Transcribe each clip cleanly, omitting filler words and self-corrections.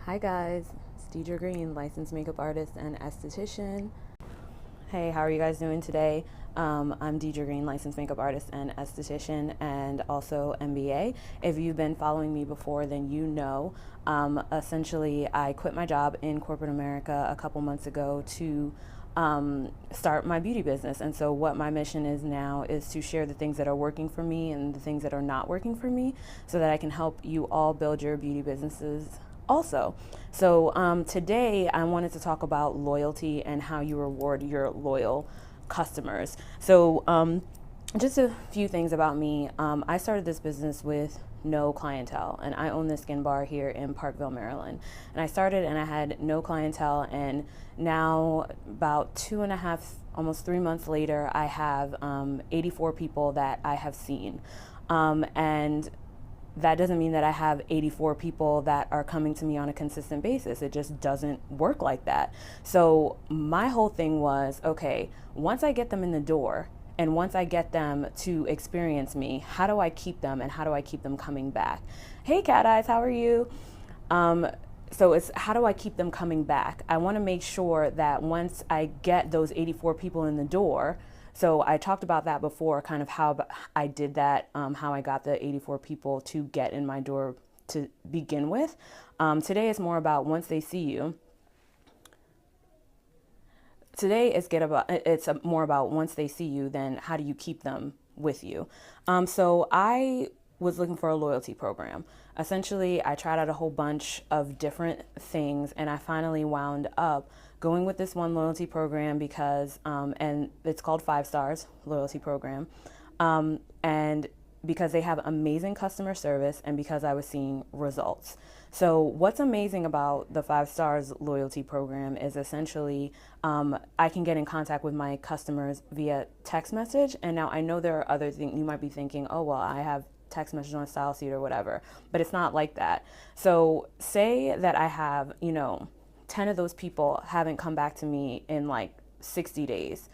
Hi guys, it's Deidre Green, licensed makeup artist and esthetician. Hey, how are you guys doing today? I'm Deidre Green, licensed makeup artist and esthetician, and also MBA. If you've been following me before, then you know. Essentially, I quit my job in corporate America a couple months ago to start my beauty business. And so, what my mission is now is to share the things that are working for me and the things that are not working for me so that I can help you all build your beauty businesses also. So today I wanted to talk about loyalty and how you reward your loyal customers. So just a few things about me. I started this business with no clientele, and I own this skin bar here in Parkville, Maryland. And I started and I had no clientele, and now about 2.5, almost 3 months later, I have 84 people that I have seen. And that doesn't mean that I have 84 people that are coming to me on a consistent basis. It just doesn't work like that. So my whole thing was, okay, once I get them in the door and once I get them to experience me, how do I keep them and how do I keep them coming back? Hey, Cat Eyes, how are you? So it's how do I keep them coming back? I want to make sure that once I get those 84 people in the door, so I talked about that before, kind of how I did that, how I got the 84 people to get in my door to begin with. Today is more about once they see you. Today it's more about once they see you, then how do you keep them with you? So I was looking for a loyalty program. Essentially, I tried out a whole bunch of different things, and I finally wound up going with this one loyalty program because, and it's called 5 Stars Loyalty Program, and because they have amazing customer service and because I was seeing results. So what's amazing about the 5 Stars Loyalty Program is essentially I can get in contact with my customers via text message. And now I know there are other things you might be thinking, oh, well, I have text message on Style Seed or whatever, but it's not like that. So say that I have, 10 of those people haven't come back to me in like 60 days.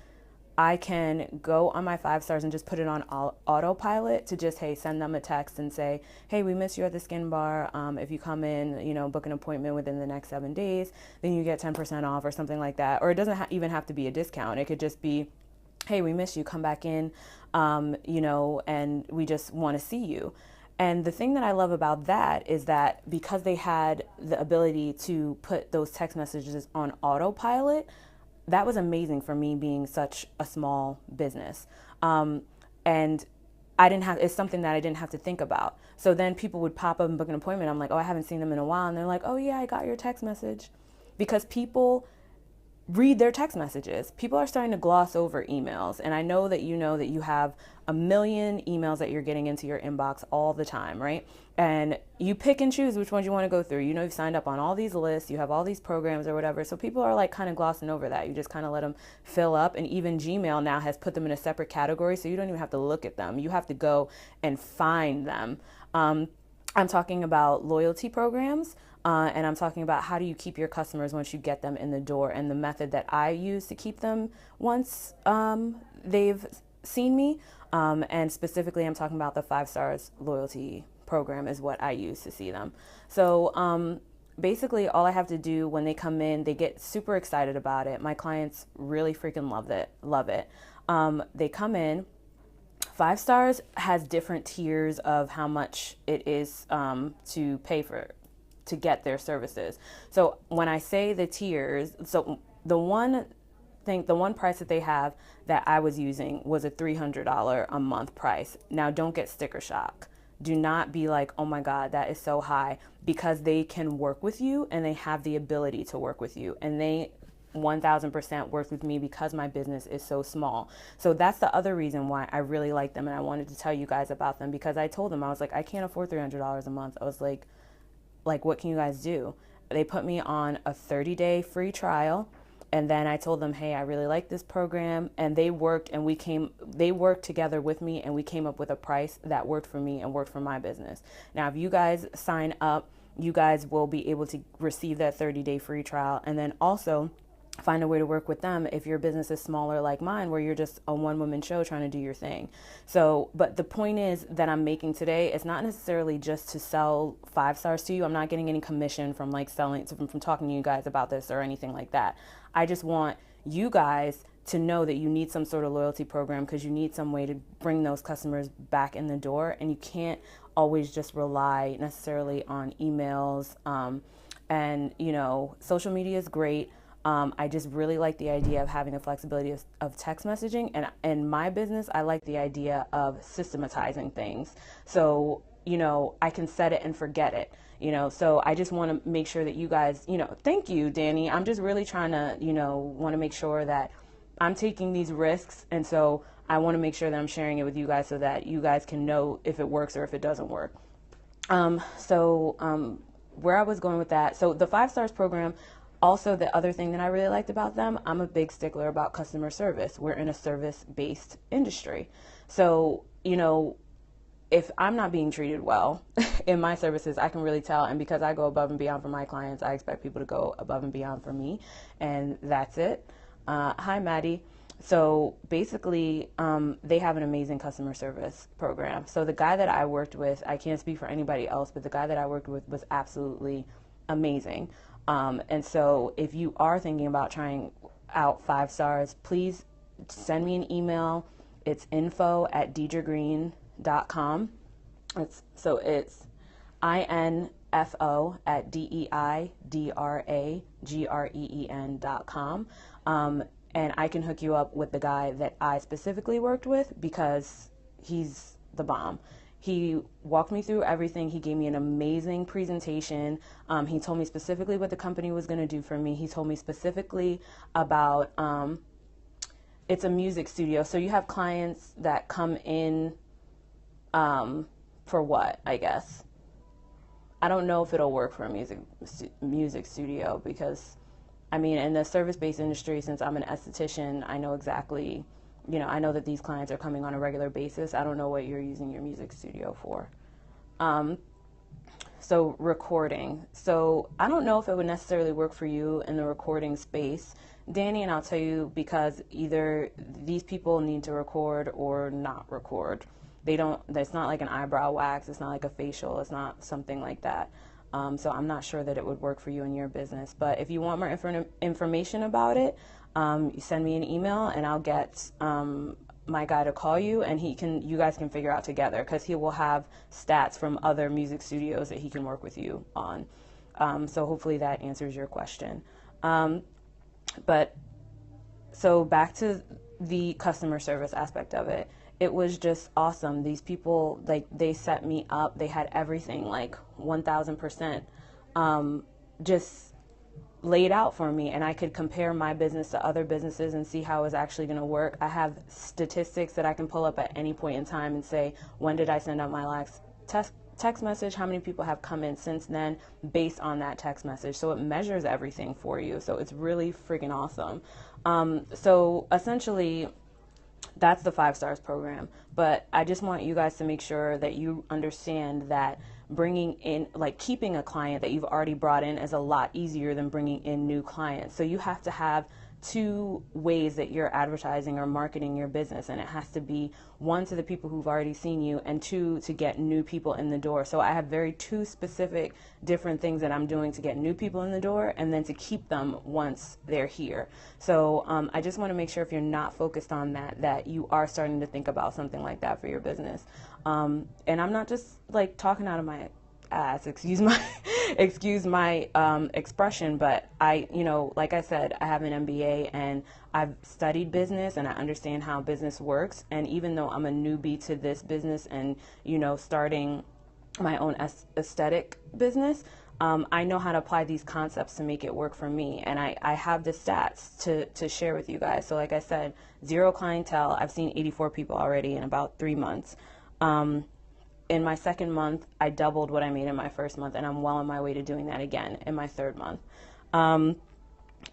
I can go on my 5 Stars and just put it on autopilot to just, hey, send them a text and say, hey, we miss you at the skin bar. If you come in, book an appointment within the next 7 days, then you get 10% off or something like that. Or it doesn't even have to be a discount. It could just be, hey, we miss you, come back in, and we just want to see you. And the thing that I love about that is that because they had the ability to put those text messages on autopilot, that was amazing for me being such a small business. And it's something that I didn't have to think about. So then people would pop up and book an appointment. I'm like, oh, I haven't seen them in a while. And they're like, oh yeah, I got your text message. Because people read their text messages. People are starting to gloss over emails. And I know that you have a million emails that you're getting into your inbox all the time, right? And you pick and choose which ones you want to go through. You've signed up on all these lists, you have all these programs or whatever. So people are like kind of glossing over that. You just kind of let them fill up. And even Gmail now has put them in a separate category. So you don't even have to look at them. You have to go and find them. I'm talking about loyalty programs. And I'm talking about how do you keep your customers once you get them in the door. And the method that I use to keep them once they've seen me. And specifically, I'm talking about the 5 Stars Loyalty Program is what I use to see them. So basically, all I have to do when they come in, they get super excited about it. My clients really freaking love it. They come in. 5 Stars has different tiers of how much it is to pay to get their services. So when I say the tiers, so the one price that they have that I was using was a $300 a month price. Now don't get sticker shock. Do not be like, oh my God, that is so high, because they can work with you and they have the ability to work with you. And they 1000% work with me because my business is so small. So that's the other reason why I really like them. And I wanted to tell you guys about them because I told them, I was like, I can't afford $300 a month. I was like, what can you guys do? They put me on a 30-day free trial. And then I told them, hey, I really like this program. And they worked together with me and we came up with a price that worked for me and worked for my business. Now, if you guys sign up, you guys will be able to receive that 30-day free trial. And then also find a way to work with them if your business is smaller like mine, where you're just a one woman show trying to do your thing. So, but the point is that I'm making today is not necessarily just to sell 5 stars to you. I'm not getting any commission from like selling, from talking to you guys about this or anything like that. I just want you guys to know that you need some sort of loyalty program, because you need some way to bring those customers back in the door, and you can't always just rely necessarily on emails. And social media is great. I just really like the idea of having the flexibility of text messaging. And in my business, I like the idea of systematizing things. So, I can set it and forget it. So I just want to make sure that you guys, thank you, Danny. I'm just really trying to, want to make sure that I'm taking these risks. And so I want to make sure that I'm sharing it with you guys so that you guys can know if it works or if it doesn't work. Where I was going with that. So the 5 stars program, also the other thing that I really liked about them, I'm a big stickler about customer service. We're in a service-based industry. So, if I'm not being treated well in my services, I can really tell. And because I go above and beyond for my clients, I expect people to go above and beyond for me. And that's it. Hi, Maddie. So basically, they have an amazing customer service program. So the guy that I worked with, I can't speak for anybody else, but the guy that I worked with was absolutely amazing. And so if you are thinking about trying out 5 stars, please send me an email. It's info@deidregreen.com. It's info@DEIDRAGREEN.com. And I can hook you up with the guy that I specifically worked with, because he's the bomb. He walked me through everything. He gave me an amazing presentation. He told me specifically what the company was going to do for me. He told me specifically about, it's a music studio. So you have clients that come in for what, I guess. I don't know if it'll work for a music studio, because in the service-based industry, since I'm an esthetician, I know exactly, I know that these clients are coming on a regular basis. I don't know what you're using your music studio for. So recording. So I don't know if it would necessarily work for you in the recording space, Danny, and I'll tell you, because either these people need to record or not record. It's not like an eyebrow wax. It's not like a facial. It's not something like that. So I'm not sure that it would work for you in your business. But if you want more information about it, you send me an email and I'll get my guy to call you, and you guys can figure out together, because he will have stats from other music studios that he can work with you on. So hopefully that answers your question. But so back to the customer service aspect of it. It was just awesome. These people, they set me up. They had everything, 1,000%, just laid out for me. And I could compare my business to other businesses and see how it's actually going to work. I have statistics that I can pull up at any point in time and say, when did I send out my last text message? How many people have come in since then based on that text message? So it measures everything for you. So it's really freaking awesome. So essentially, that's the 5 stars program. But I just want you guys to make sure that you understand that bringing in, keeping a client that you've already brought in is a lot easier than bringing in new clients. So you have to have 2 ways that you're advertising or marketing your business, and it has to be 1 to the people who've already seen you, and 2 to get new people in the door. So I have 2 specific different things that I'm doing to get new people in the door, and then to keep them once they're here. So I just want to make sure, if you're not focused on that you are starting to think about something like that for your business. And I'm not just talking out of my ass, excuse my expression, but I, like I said, I have an MBA and I've studied business and I understand how business works. And even though I'm a newbie to this business and, starting my own aesthetic business, I know how to apply these concepts to make it work for me. And I have the stats to share with you guys. So like I said, 0 clientele. I've seen 84 people already in about 3 months. In my second month, I doubled what I made in my first month, and I'm well on my way to doing that again in my third month.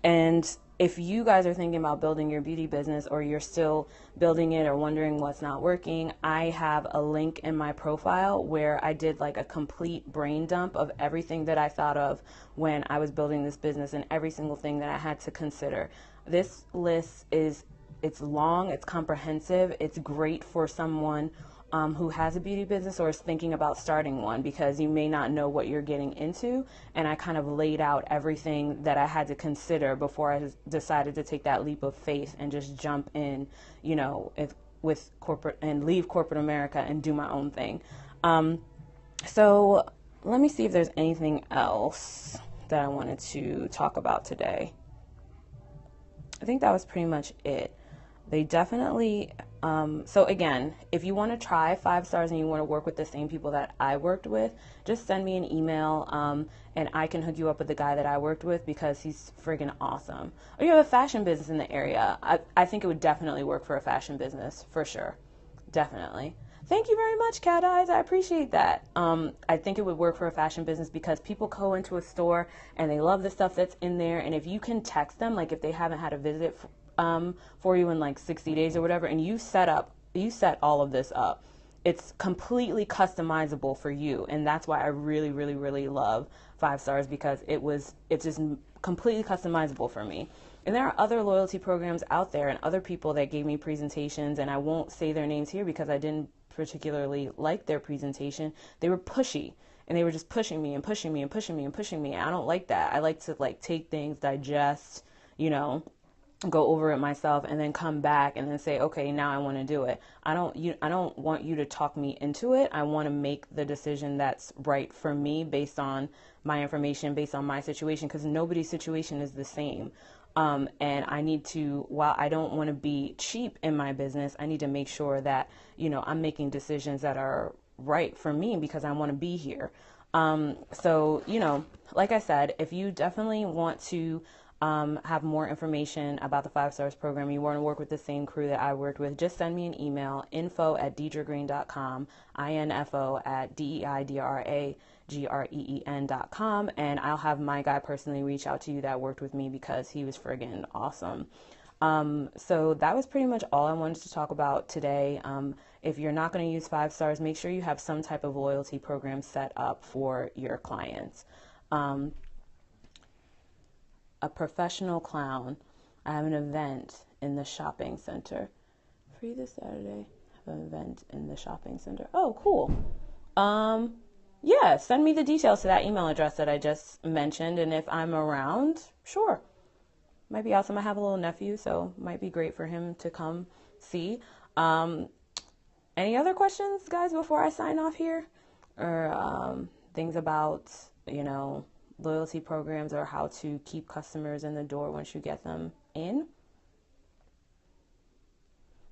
And if you guys are thinking about building your beauty business, or you're still building it or wondering what's not working, I have a link in my profile where I did like a complete brain dump of everything that I thought of when I was building this business and every single thing that I had to consider. This list it's long, it's comprehensive, it's great for someone who has a beauty business or is thinking about starting one, because you may not know what you're getting into. And I kind of laid out everything that I had to consider before I decided to take that leap of faith and just jump in, with corporate and leave corporate America and do my own thing. So let me see if there's anything else that I wanted to talk about today. I think that was pretty much it. They definitely, so again, if you want to try 5 stars and you want to work with the same people that I worked with, just send me an email, and I can hook you up with the guy that I worked with, because he's friggin' awesome. Or you have a fashion business in the area. I think it would definitely work for a fashion business, for sure. Definitely. Thank you very much, Cat Eyes. I appreciate that. I think it would work for a fashion business because people go into a store and they love the stuff that's in there. And if you can text them, like if they haven't had a visit for you in like 60 days or whatever, and you set all of this up, it's completely customizable for you. And that's why I really, really, really love 5 stars, because it's just completely customizable for me. And there are other loyalty programs out there and other people that gave me presentations, and I won't say their names here because I didn't particularly like their presentation. They were pushy, and they were just pushing me and pushing me and pushing me and pushing me. I don't like that. I like to take things, digest, go over it myself, and then come back and then say, okay, now I want to do it. I don't want you to talk me into it. I want to make the decision that's right for me based on my information, based on my situation, because nobody's situation is the same. And I need to, while I don't want to be cheap in my business, I need to make sure that, I'm making decisions that are right for me, because I want to be here. So, like I said, if you definitely want to have more information about the 5 stars program, you want to work with the same crew that I worked with, just send me an email, info@deidragreen.com, info@deidragreen.com, and I'll have my guy personally reach out to you that worked with me, because he was friggin' awesome. So that was pretty much all I wanted to talk about today. If you're not going to use 5 stars, make sure you have some type of loyalty program set up for your clients. A professional clown. I have an event in the shopping center. Free this Saturday. I have an event in the shopping center. Oh, cool. Yeah, send me the details to that email address that I just mentioned, and if I'm around, sure. Might be awesome. I have a little nephew, so might be great for him to come see. Any other questions, guys, before I sign off here? Or things about, loyalty programs, or how to keep customers in the door once you get them in?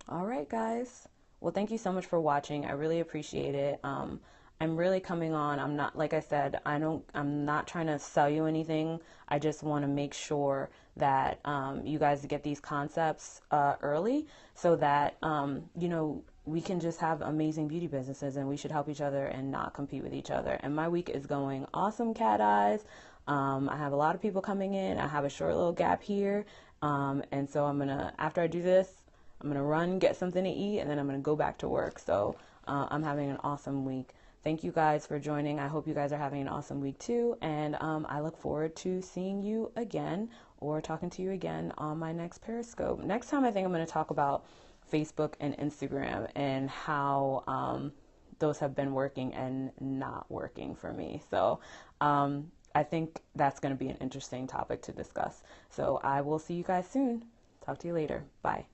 All right, guys. Well, thank you so much for watching. I really appreciate it. I'm really coming on. I'm not, like I said, I'm not trying to sell you anything. I just want to make sure that you guys get these concepts early, so that we can just have amazing beauty businesses, and we should help each other and not compete with each other. And my week is going awesome, Cat Eyes. I have a lot of people coming in. I have a short little gap here, and so after I do this, I'm gonna run, get something to eat, and then I'm gonna go back to work. So I'm having an awesome week. Thank you guys for joining. I hope you guys are having an awesome week too. And I look forward to seeing you again, or talking to you again on my next Periscope. Next time, I think I'm going to talk about Facebook and Instagram and how those have been working and not working for me. So I think that's going to be an interesting topic to discuss. So I will see you guys soon. Talk to you later. Bye.